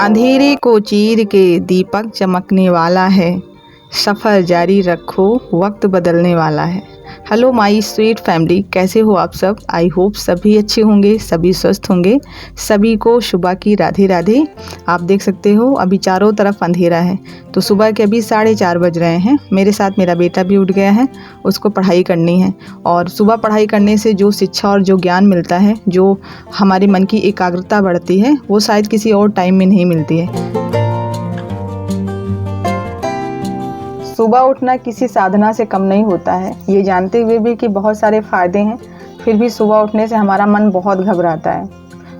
अंधेरे को चीर के दीपक चमकने वाला है। सफ़र जारी रखो, वक्त बदलने वाला है। हेलो माई स्वीट फैमिली, कैसे हो आप सब? आई होप सभी अच्छे होंगे, सभी स्वस्थ होंगे। सभी को सुबह की राधे राधे। आप देख सकते हो अभी चारों तरफ अंधेरा है, तो सुबह के अभी 4:30 बज रहे हैं। मेरे साथ मेरा बेटा भी उठ गया है, उसको पढ़ाई करनी है। और सुबह पढ़ाई करने से जो शिक्षा और जो ज्ञान मिलता है, जो हमारे मन की एकाग्रता बढ़ती है, वो शायद किसी और टाइम में नहीं मिलती है। सुबह उठना किसी साधना से कम नहीं होता है। ये जानते हुए भी कि बहुत सारे फ़ायदे हैं, फिर भी सुबह उठने से हमारा मन बहुत घबराता है।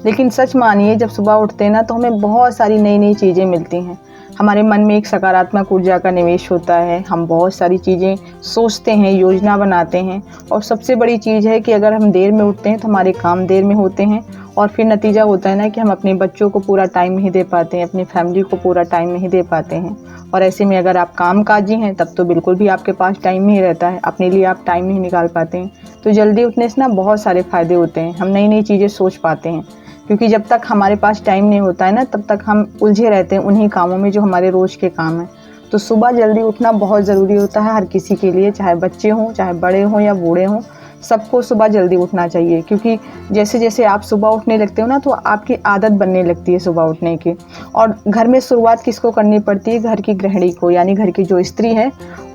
लेकिन सच मानिए, जब सुबह उठते हैं ना, तो हमें बहुत सारी नई नई चीज़ें मिलती हैं। हमारे मन में एक सकारात्मक ऊर्जा का निवेश होता है। हम बहुत सारी चीज़ें सोचते हैं, योजना बनाते हैं। और सबसे बड़ी चीज़ है कि अगर हम देर में उठते हैं तो हमारे काम देर में होते हैं, और फिर नतीजा होता है ना कि हम अपने बच्चों को पूरा टाइम नहीं दे पाते हैं, अपनी फैमिली को पूरा टाइम नहीं दे पाते हैं। और ऐसे में अगर आप कामकाजी हैं, तब तो बिल्कुल भी आपके पास टाइम नहीं रहता है, अपने लिए आप टाइम नहीं निकाल पाते हैं। तो जल्दी उठने से ना बहुत सारे फ़ायदे होते हैं। हम नई नई चीज़ें सोच पाते हैं, क्योंकि जब तक हमारे पास टाइम नहीं होता है ना, तब तक हम उलझे रहते हैं उन्हीं कामों में जो हमारे रोज़ के काम हैं। तो सुबह जल्दी उठना बहुत ज़रूरी होता है हर किसी के लिए, चाहे बच्चे हों, चाहे बड़े हों या बूढ़े हों। सबको सुबह जल्दी उठना चाहिए, क्योंकि जैसे जैसे आप सुबह उठने लगते हो ना, तो आपकी आदत बनने लगती है सुबह उठने की। और घर में शुरुआत किसको करनी पड़ती है? घर की गृहिणी को, यानी घर की जो स्त्री है,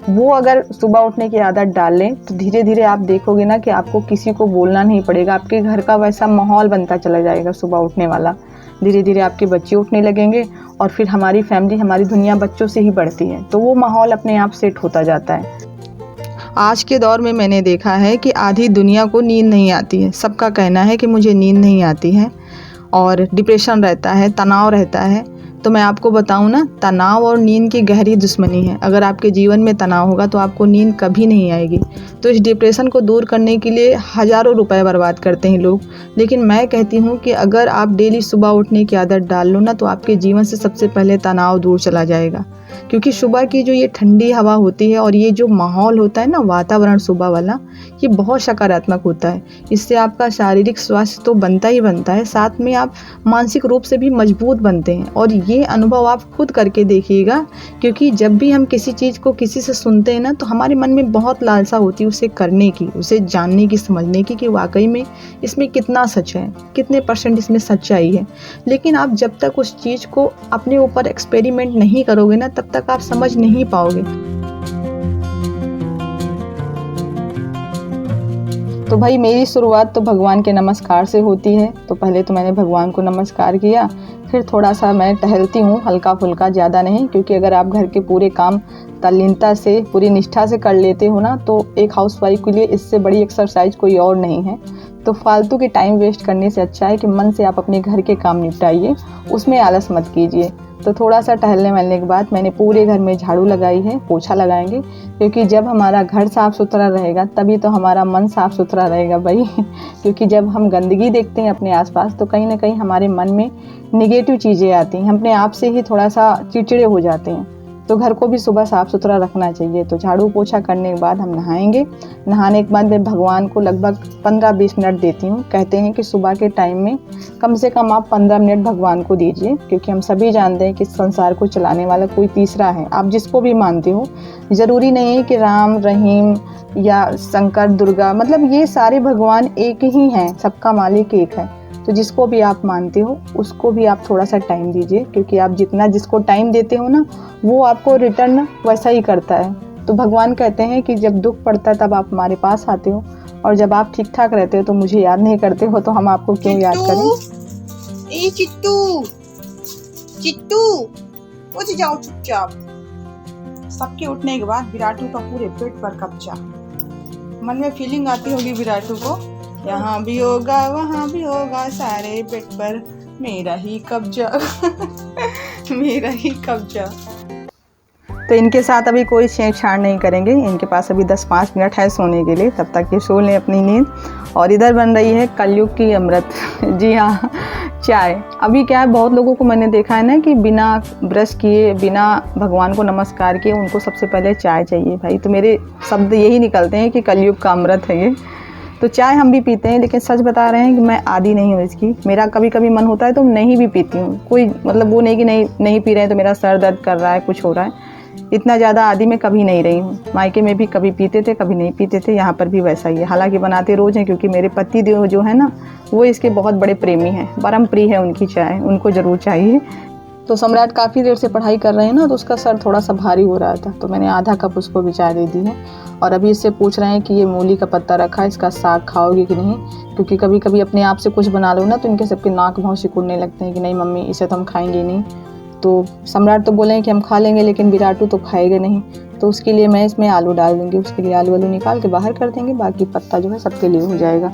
वो अगर सुबह उठने की आदत डाल लें तो धीरे धीरे आप देखोगे ना कि आपको किसी को बोलना नहीं पड़ेगा। आपके घर का वैसा माहौल बनता चला जाएगा सुबह उठने वाला। धीरे धीरे आपके बच्चे उठने लगेंगे, और फिर हमारी फैमिली, हमारी दुनिया बच्चों से ही बढ़ती है, तो वो माहौल अपने आप सेट होता जाता है। आज के दौर में मैंने देखा है कि आधी दुनिया को नींद नहीं आती है। सबका कहना है कि मुझे नींद नहीं आती है, और डिप्रेशन रहता है, तनाव रहता है। तो मैं आपको बताऊं ना, तनाव और नींद की गहरी दुश्मनी है। अगर आपके जीवन में तनाव होगा तो आपको नींद कभी नहीं आएगी। तो इस डिप्रेशन को दूर करने के लिए हज़ारों रुपए बर्बाद करते हैं लोग। लेकिन मैं कहती हूँ कि अगर आप डेली सुबह उठने की आदत डाल लो ना, तो आपके जीवन से सबसे पहले तनाव दूर चला जाएगा। क्योंकि सुबह की जो ये ठंडी हवा होती है और ये जो माहौल होता है ना, वातावरण सुबह वाला, ये बहुत सकारात्मक होता है। इससे आपका शारीरिक स्वास्थ्य तो बनता ही बनता है, साथ में आप मानसिक रूप से भी मजबूत बनते हैं। और ये अनुभव आप खुद करके देखिएगा, क्योंकि जब भी हम किसी चीज़ को किसी से सुनते हैं ना, तो हमारे मन में बहुत लालसा होती है उसे करने की, उसे जानने की, समझने की कि वाकई में इसमें कितना सच है, कितने % इसमें सच्चाई है। लेकिन आप जब तक उस चीज़ को अपने ऊपर एक्सपेरिमेंट नहीं करोगे ना, तब तक आप समझ नहीं पाओगे। तो भाई, मेरी शुरुआत तो भगवान के नमस्कार से होती है। तो पहले तो मैंने भगवान को नमस्कार किया, फिर थोड़ा सा मैं टहलती हूँ, हल्का फुल्का, ज़्यादा नहीं, क्योंकि अगर आप घर के पूरे काम तल्लीनता से, पूरी निष्ठा से कर लेते हो ना, तो एक हाउसवाइफ के लिए इससे बड़ी एक्सरसाइज कोई और नहीं है। तो फालतू के टाइम वेस्ट करने से अच्छा है कि मन से आप अपने घर के काम निपटाइए, उसमें आलस मत कीजिए। तो थोड़ा सा टहलने वहलने के बाद मैंने पूरे घर में झाड़ू लगाई है, पोछा लगाएंगे, क्योंकि जब हमारा घर साफ़ सुथरा रहेगा तभी तो हमारा मन साफ़ सुथरा रहेगा भाई। क्योंकि जब हम गंदगी देखते हैं अपने आसपास, तो कहीं ना कहीं हमारे मन में निगेटिव चीज़ें आती हैं, हम अपने आप से ही थोड़ा सा चिड़चिड़े हो जाते हैं। तो घर को भी सुबह साफ़ सुथरा रखना चाहिए। तो झाड़ू पोछा करने के बाद हम नहाएंगे। नहाने के बाद मैं भगवान को लगभग 15-20 मिनट देती हूँ। कहते हैं कि सुबह के टाइम में कम से कम आप 15 मिनट भगवान को दीजिए, क्योंकि हम सभी जानते हैं कि संसार को चलाने वाला कोई तीसरा है। आप जिसको भी मानते हो, ज़रूरी नहीं है कि राम, रहीम या शंकर, दुर्गा, मतलब ये सारे भगवान एक ही हैं, सबका मालिक एक है। तो जिसको भी आप मानते हो, उसको भी आप थोड़ा सा टाइम दीजिए, क्योंकि आप जितना जिसको टाइम देते हो ना, वो आपको रिटर्न वैसा ही करता है। तो भगवान कहते हैं कि जब दुख पड़ता है तब आप हमारे पास आते हो, और जब आप ठीक ठाक रहते हो तो मुझे याद नहीं करते हो, तो हम आपको क्यों याद करें। ए चिट्टू, चिट्टू, उठ जाओ चुपचाप। सबके उठने के बाद विराटू का पूरे पेट पर कब्जा। मन में फीलिंग आती होगी विराटू को, यहाँ भी होगा वहाँ भी होगा, सारे पेट पर मेरा ही कब्जा। मेरा ही कब्जा। तो इनके साथ अभी कोई छेड़छाड़ नहीं करेंगे। इनके पास अभी 10-5 मिनट है सोने के लिए, तब तक ये सो लें अपनी नींद। और इधर बन रही है कलयुग की अमृत। जी हाँ, चाय। अभी क्या है, बहुत लोगों को मैंने देखा है ना कि बिना ब्रश किए, बिना भगवान को नमस्कार किए, उनको सबसे पहले चाय चाहिए भाई। तो मेरे शब्द यही निकलते हैं कि कलयुग का अमृत है ये। तो चाय हम भी पीते हैं, लेकिन सच बता रहे हैं कि मैं आदी नहीं हूँ इसकी। मेरा कभी कभी मन होता है तो नहीं भी पीती हूँ, कोई मतलब वो नहीं कि नहीं पी रहे हैं तो मेरा सर दर्द कर रहा है, कुछ हो रहा है। इतना ज़्यादा आदी मैं कभी नहीं रही हूँ। मायके में भी कभी पीते थे, कभी नहीं पीते थे, यहाँ पर भी वैसा ही है। हालांकि बनाते रोज़ हैं, क्योंकि मेरे पति देव जो है ना, वो इसके बहुत बड़े प्रेमी हैं, परम प्रिय है उनकी चाय, उनको ज़रूर चाहिए। तो सम्राट काफ़ी देर से पढ़ाई कर रहे हैं ना, तो उसका सर थोड़ा सा भारी हो रहा था, तो मैंने आधा कप उसको भी चाय दे दी है। और अभी इससे पूछ रहे हैं कि ये मूली का पत्ता रखा है, इसका साग खाओगे कि नहीं, क्योंकि कभी कभी अपने आप से कुछ बना लो ना तो इनके सबके नाक भाव सिकुड़ने लगते हैं कि नहीं मम्मी, इसे तो हम खाएंगे नहीं। तो सम्राट तो बोले हैं कि हम खा लेंगे, लेकिन विराटू तो खाएगा नहीं। तो उसके लिए मैं इसमें आलू डाल दूँगी, उसके लिए आलू वालू निकाल के बाहर कर देंगे, बाकी पत्ता जो है सबके लिए हो जाएगा।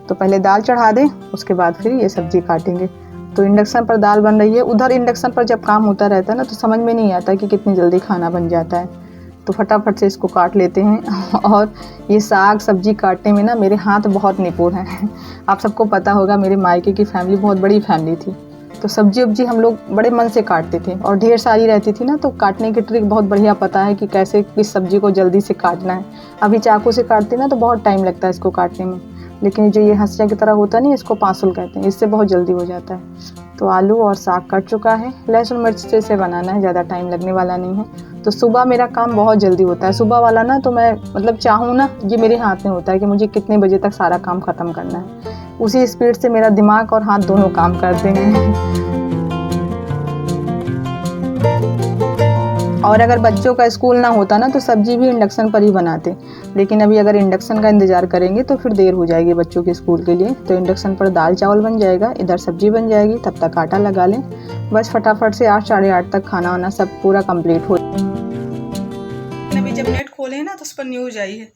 तो पहले दाल चढ़ा दें, उसके बाद फिर ये सब्ज़ी काटेंगे। तो इंडक्शन पर दाल बन रही है। उधर इंडक्शन पर जब काम होता रहता है ना, तो समझ में नहीं आता कि कितनी जल्दी खाना बन जाता है। तो फटाफट से इसको काट लेते हैं। और ये साग सब्जी काटने में ना मेरे हाथ बहुत निपुण हैं। आप सबको पता होगा, मेरे मायके की फैमिली बहुत बड़ी फैमिली थी, तो सब्जी वब्जी हम लोग बड़े मन से काटते थे, और ढेर सारी रहती थी ना, तो काटने की ट्रिक बहुत बढ़िया पता है कि कैसे किस सब्जी को जल्दी से काटना है। अभी चाकू से काटते ना तो बहुत टाइम लगता है इसको काटने में, लेकिन जो ये हंसिया की तरह होता नहीं, इसको पाँसुल कहते हैं, इससे बहुत जल्दी हो जाता है। तो आलू और साग कट चुका है, लहसुन मिर्च से इसे बनाना है, ज़्यादा टाइम लगने वाला नहीं है। तो सुबह मेरा काम बहुत जल्दी होता है, सुबह वाला ना, तो मैं मतलब चाहूँ ना, ये मेरे हाथ में होता है कि मुझे कितने बजे तक सारा काम ख़त्म करना है। उसी स्पीड से मेरा दिमाग और हाथ दोनों काम करते हैं। और अगर बच्चों का स्कूल ना होता ना, तो सब्जी भी इंडक्शन पर ही बनाते, लेकिन अभी अगर इंडक्शन का इंतज़ार करेंगे तो फिर देर हो जाएगी बच्चों के स्कूल के लिए। तो इंडक्शन पर दाल चावल बन जाएगा, इधर सब्जी बन जाएगी, तब तक आटा लगा लें, बस फटाफट से 8 साढ़े 8 तक खाना वाना सब पूरा कंप्लीट हो। अभी जब नेट खोले ना, तो उस पर न्यूज़ आई है,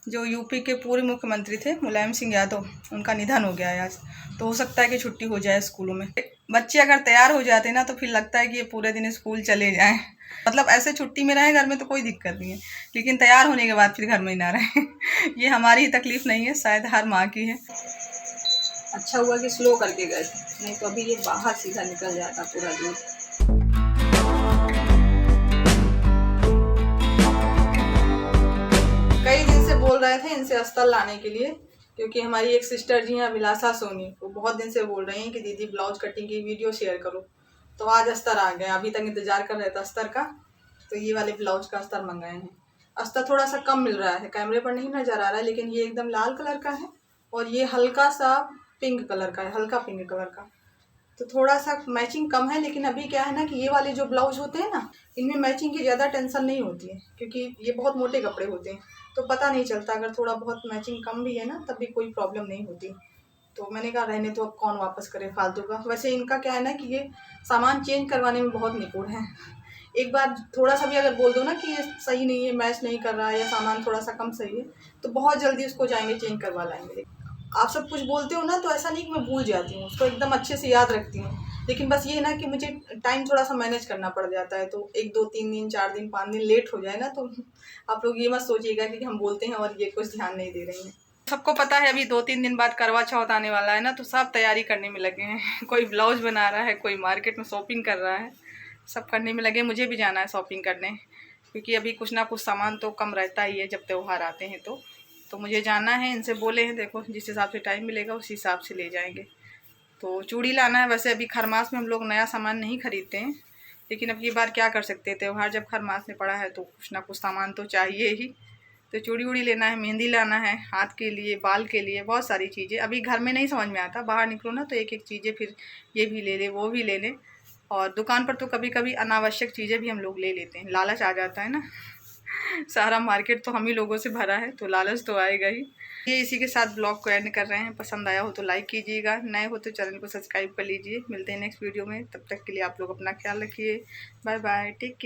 जो यूपी के पूर्व मुख्यमंत्री थे मुलायम सिंह यादव, उनका निधन हो गया है आज। तो हो सकता है कि छुट्टी हो जाए स्कूलों में। बच्चे अगर तैयार हो जाते ना, तो फिर लगता है कि ये पूरे दिन स्कूल चले जाएं। मतलब ऐसे छुट्टी में रहें घर में तो कोई दिक्कत नहीं है, लेकिन तैयार होने के बाद फिर घर में ही ना रहें। ये हमारी ही तकलीफ नहीं है, शायद हर माँ की है। अच्छा हुआ कि स्लो करके गए, नहीं तो अभी ये बाहर सीधा निकल जाता पूरा दूध। कई दिन से बोल रहे थे इनसे अस्तर लाने के लिए, क्योंकि हमारी एक सिस्टर जी हैं अभिलाषा सोनी, वो बहुत दिन से बोल रही हैं कि दीदी ब्लाउज कटिंग की वीडियो शेयर करो। तो आज अस्तर आ गया, अभी तक इंतजार कर रहे थे अस्तर का, तो ये वाले ब्लाउज का अस्तर मंगाए हैं। अस्तर थोड़ा सा कम मिल रहा है, कैमरे पर नहीं नज़र आ रहा है, लेकिन ये एकदम लाल कलर का है और ये हल्का सा पिंक कलर का है, हल्का पिंक कलर का। तो थोड़ा सा मैचिंग कम है, लेकिन अभी क्या है ना कि ये वाले जो ब्लाउज होते हैं ना, इनमें मैचिंग की ज़्यादा टेंशन नहीं होती है, क्योंकि ये बहुत मोटे कपड़े होते हैं, तो पता नहीं चलता। अगर थोड़ा बहुत मैचिंग कम भी है ना, तब भी कोई प्रॉब्लम नहीं होती। तो मैंने कहा रहने तो, अब कौन वापस करे फालतू का। वैसे इनका क्या है ना कि ये सामान चेंज करवाने में बहुत निपुण है। एक बार थोड़ा सा भी अगर बोल दो ना कि ये सही नहीं है, मैच नहीं कर रहा है, या सामान थोड़ा सा कम सही है, तो बहुत जल्दी उसको जाएंगे चेंज करवा लाएंगे। आप सब कुछ बोलते हो ना, तो ऐसा नहीं कि मैं भूल जाती हूँ, उसको एकदम अच्छे से याद रखती हूँ, लेकिन बस ये है ना कि मुझे टाइम थोड़ा सा मैनेज करना पड़ जाता है। तो 1 2 3 दिन 4 दिन 5 दिन लेट हो जाए ना, तो आप लोग ये मत सोचिएगा कि हम बोलते हैं और ये कुछ ध्यान नहीं दे रही हैं। सबको पता है अभी 2 3 दिन बाद करवा चौथ आने वाला है ना, तो सब तैयारी करने में लगे हैं। कोई ब्लाउज बना रहा है, कोई मार्केट में शॉपिंग कर रहा है, सब करने में लगे। मुझे भी जाना है शॉपिंग करने, क्योंकि अभी कुछ ना कुछ सामान तो कम रहता ही है जब त्यौहार आते हैं। तो मुझे जाना है, इनसे बोले हैं, देखो जिस हिसाब से टाइम मिलेगा उस हिसाब से ले जाएंगे। तो चूड़ी लाना है। वैसे अभी खरमास में हम लोग नया सामान नहीं खरीदते हैं, लेकिन अब ये बार क्या कर सकते हैं, त्यौहार जब खरमास में पड़ा है तो कुछ ना कुछ सामान तो चाहिए ही। तो चूड़ी उड़ी लेना है, मेहंदी लाना है, हाथ के लिए, बाल के लिए, बहुत सारी चीज़ें। अभी घर में नहीं समझ में आता, बाहर निकलो ना तो एक एक चीज़ें, फिर ये भी ले ले, वो भी ले लें। और दुकान पर तो कभी कभी अनावश्यक चीज़ें भी हम लोग ले लेते हैं, लालच आ जाता है ना। सारा मार्केट तो हम ही लोगों से भरा है, तो लालच तो आएगा ही। ये इसी के साथ ब्लॉग को एंड कर रहे हैं। पसंद आया हो तो लाइक कीजिएगा, नए हो तो चैनल को सब्सक्राइब कर लीजिए। मिलते हैं नेक्स्ट वीडियो में, तब तक के लिए आप लोग अपना ख्याल रखिए। Bye bye, take care.